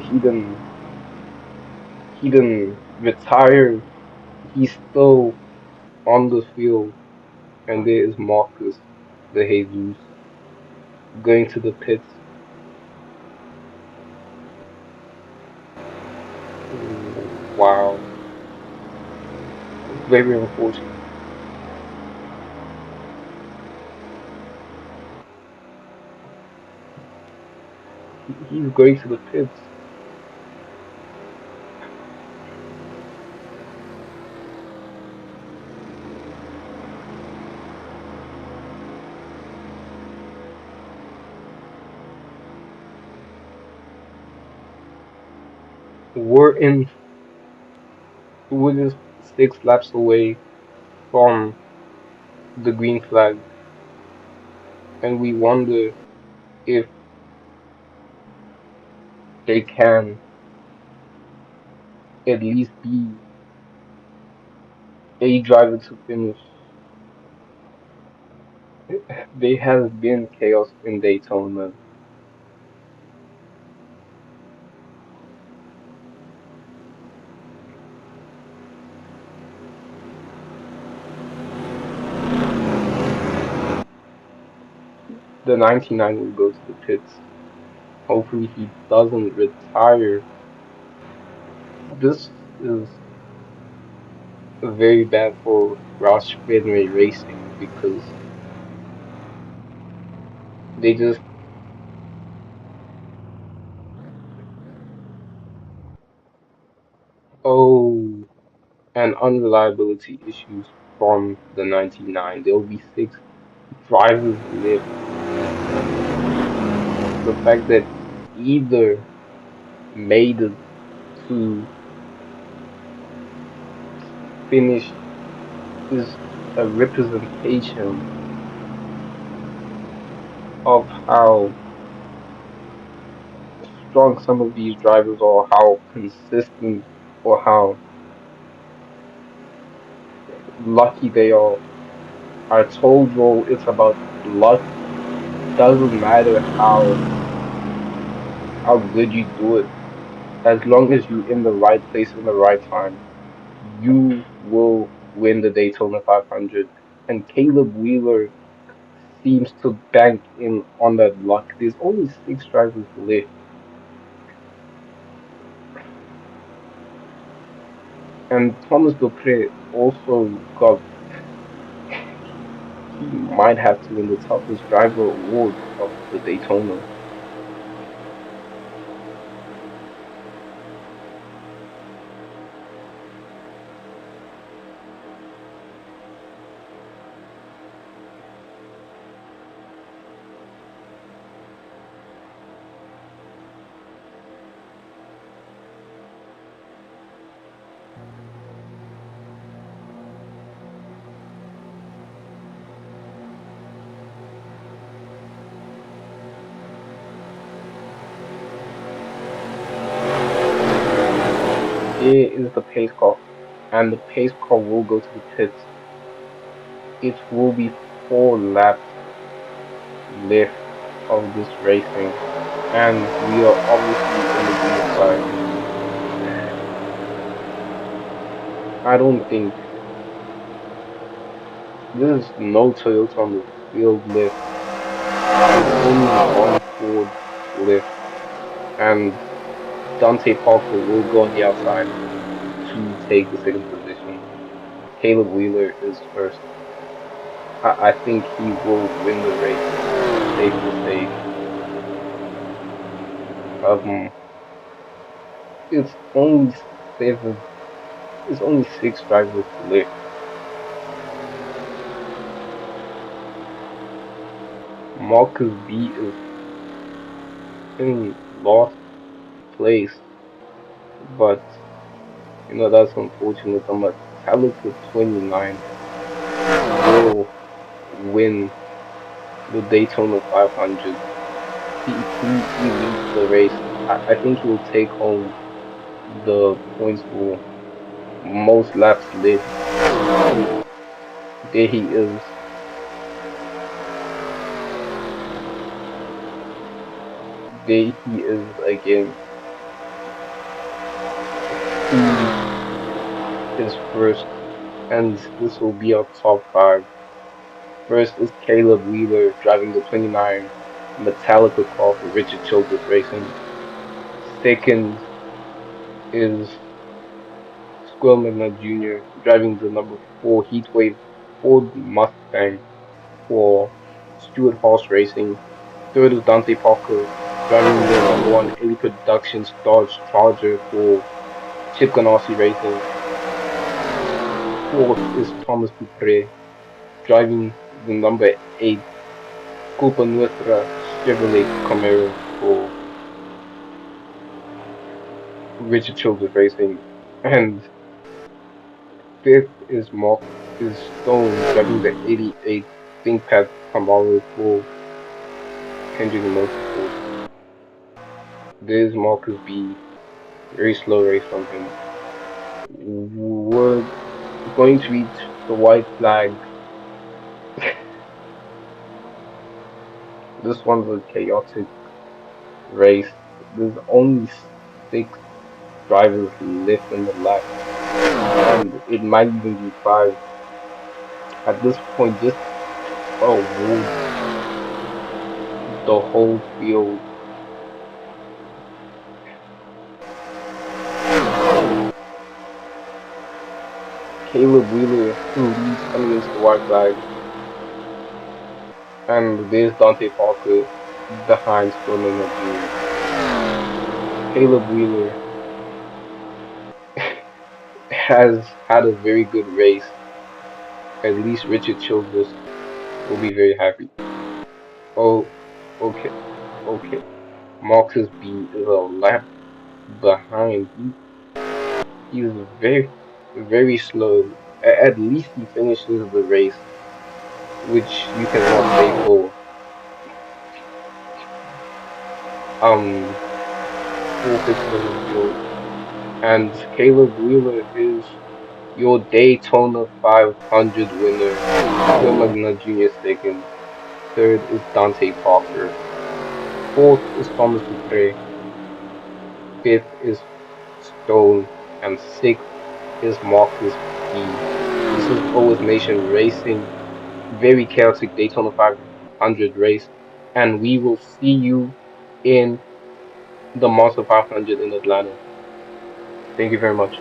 he didn't retire. He's still on the field, and there is Marcus, the Jesus, going to the pits. Wow, very unfortunate. He's going to the pits. We're in, we're just 6 laps away from the green flag, and we wonder if they can at least be a driver to finish. There has been chaos in Daytona. The 99 will go to the pits. Hopefully, he doesn't retire. This is very bad for Roush Fenway Racing because they just, oh, and unreliability issues from the 99. There will be 6 drivers left. The fact that either made it to finish is a representation of how strong some of these drivers are, how consistent or how lucky they are. I told you it's about luck. Doesn't matter how good you do it, as long as you're in the right place in the right time, you will win the Daytona 500. And Caleb Wheeler seems to bank in on that luck. There's only 6 drivers left, and Thomas Dupree also got. He might have to win the toughest driver award of the Daytona. There is the pace car, and the pace car will go to the pits. It will be 4 laps left of this racing, and we are obviously in the green flag. I don't think there's no Toyota on the field left. There's only one Ford left, and Dante Parker will go on the outside to take the second position. Caleb Wheeler is first. I think he will win the race. Safe to say. Um, it's only seven. It's only six drivers left. Marcus B is in last place, but that's unfortunate. The Metallica 29 will win the Daytona 500. He leads the race. I think he'll take home the points for most laps led. And there he is. There he is again. He is first, and this will be our top five. First is Caleb Wheeler driving the 29 Metallica car for Richard Childress Racing. Second is Squirrel McNutt Jr. driving the number 4 Heatwave Ford Mustang for Stewart Haas Racing. Third is Dante Parker driving the number 1 Elite Productions Dodge Charger for Chip Ganassi Racing. Fourth is Thomas Dupre driving the number 8 Culpa Nuestra Chevrolet Camaro for Richard Childress Racing. And fifth is Stone driving the 88 ThinkPad Camaro for Hendrick Motorsport. There's Marcus B. Very slow race from him. We're going to reach the white flag. This one's a chaotic race. There's only six drivers left in the lap, and it might even be five at this point. Just award the whole field. Caleb Wheeler leads coming into the white flag, and there's Dante Parker behind Squirming Jr. Caleb Wheeler has had a very good race. At least Richard Childress will be very happy. Oh, okay, okay. Marcus B is a lap behind. He's very, very slow. At least he finishes the race, which you cannot say um for Fitzgerald Field. And Caleb Wheeler is your Daytona 500 winner. Square McNutt Jr. second. Third is Dante Parker. Fourth is Thomas Dupre. Fifth is Stone. And sixth is Marcus B. This is Always Nation Racing. Very chaotic Daytona 500 race. And we will see you in the Monster 500 in Atlanta. Thank you very much.